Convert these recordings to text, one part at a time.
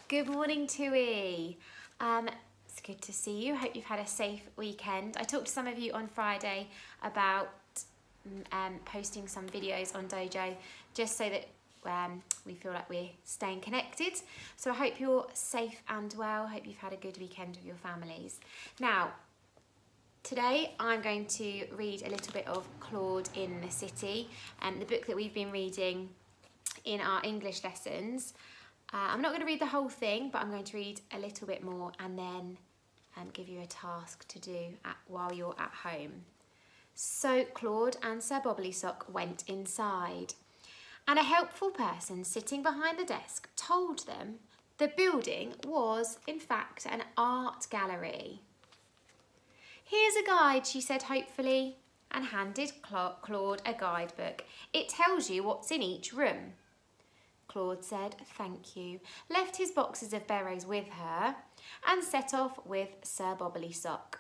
Good morning, Tui. It's good to see you. Hope you've had a safe weekend. I talked to some of you on Friday about posting some videos on Dojo just so that we feel like we're staying connected. So I hope you're safe and well. Hope you've had a good weekend with your families. Now, today I'm going to read a little bit of Claude in the City, the book that we've been reading in our English lessons. I'm not going to read the whole thing, but I'm going to read a little bit more and then give you a task to do while you're at home. So Claude and Sir Bobblysock went inside, and a helpful person sitting behind the desk told them the building was in fact an art gallery. "Here's a guide," she said hopefully, and handed Claude a guidebook. "It tells you what's in each room." Claude said thank you, left his boxes of berets with her, and set off with Sir Bobblysock.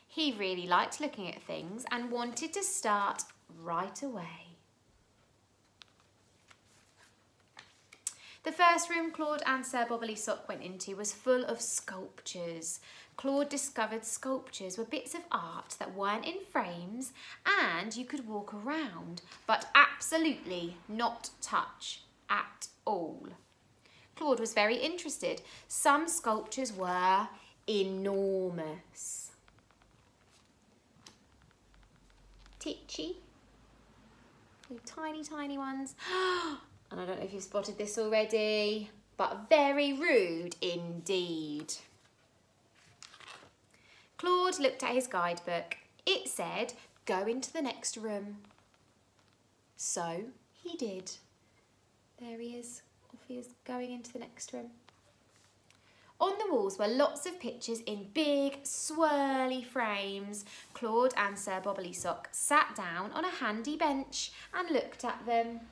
He really liked looking at things and wanted to start right away. The first room Claude and Sir Bobblysock went into was full of sculptures. Claude discovered sculptures were bits of art that weren't in frames and you could walk around, but absolutely not touch at all. Claude was very interested. Some sculptures were enormous. Titchy, tiny, tiny ones. And I don't know if you've spotted this already, but very rude indeed. Claude looked at his guidebook. It said, "Go into the next room." So he did. There he is. Off he is going into the next room. On the walls were lots of pictures in big, swirly frames. Claude and Sir Bobblysock sat down on a handy bench and looked at them.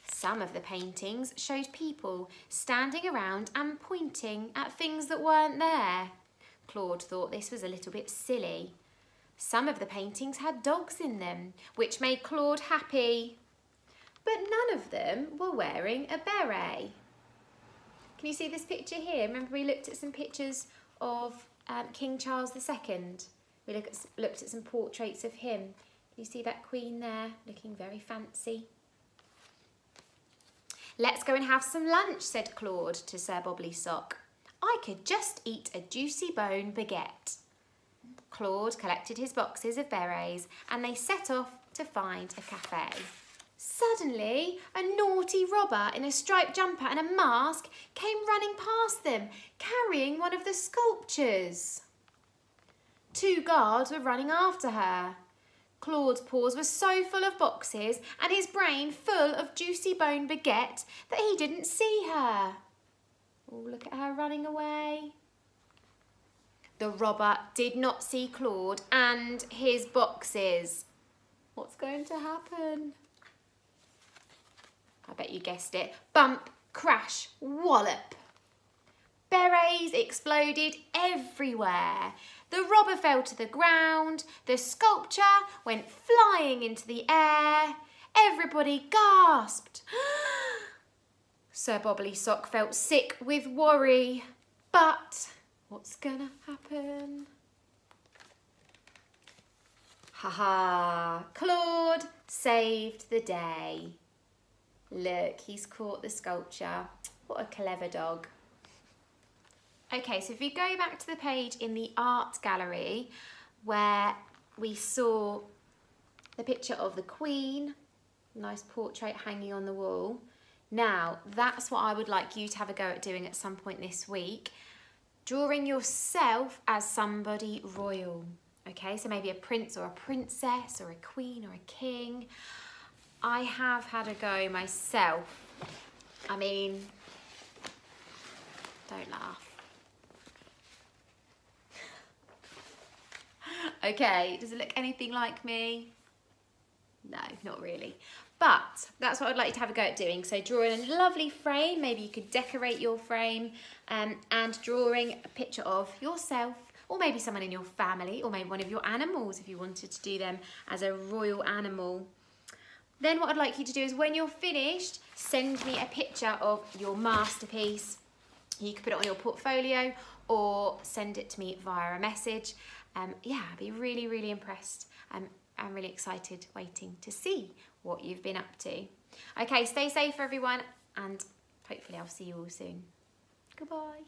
Some of the paintings showed people standing around and pointing at things that weren't there. Claude thought this was a little bit silly. Some of the paintings had dogs in them, which made Claude happy. But none of them were wearing a beret. Can you see this picture here? Remember we looked at some pictures of King Charles II. We looked at some portraits of him. Can you see that queen there looking very fancy? "Let's go and have some lunch," said Claude to Sir Bobblysock. "I could just eat a juicy bone baguette." Claude collected his boxes of berets and they set off to find a cafe. Suddenly, a naughty robber in a striped jumper and a mask came running past them, carrying one of the sculptures. Two guards were running after her. Claude's paws were so full of boxes and his brain full of juicy bone baguette that he didn't see her. Oh, look at her running away. The robber did not see Claude and his boxes. What's going to happen? I bet you guessed it. Bump, crash, wallop. Berets exploded everywhere. The robber fell to the ground. The sculpture went flying into the air. Everybody gasped. Sir Bobblysock felt sick with worry. But what's gonna happen? Ha! Claude saved the day. Look, he's caught the sculpture. What a clever dog. Okay, so if we go back to the page in the art gallery where we saw the picture of the Queen, nice portrait hanging on the wall. Now, that's what I would like you to have a go at doing at some point this week. Drawing yourself as somebody royal. Okay, so maybe a prince or a princess or a queen or a king. I have had a go myself. I mean, don't laugh. Okay, does it look anything like me? No, not really. But that's what I'd like you to have a go at doing. So drawing a lovely frame, maybe you could decorate your frame, and drawing a picture of yourself, or maybe someone in your family, or maybe one of your animals if you wanted to do them as a royal animal. Then what I'd like you to do is when you're finished, send me a picture of your masterpiece. You can put it on your portfolio or send it to me via a message. Yeah, I'd be really, really impressed. I'm really excited waiting to see what you've been up to. Okay, stay safe everyone, and hopefully I'll see you all soon. Goodbye.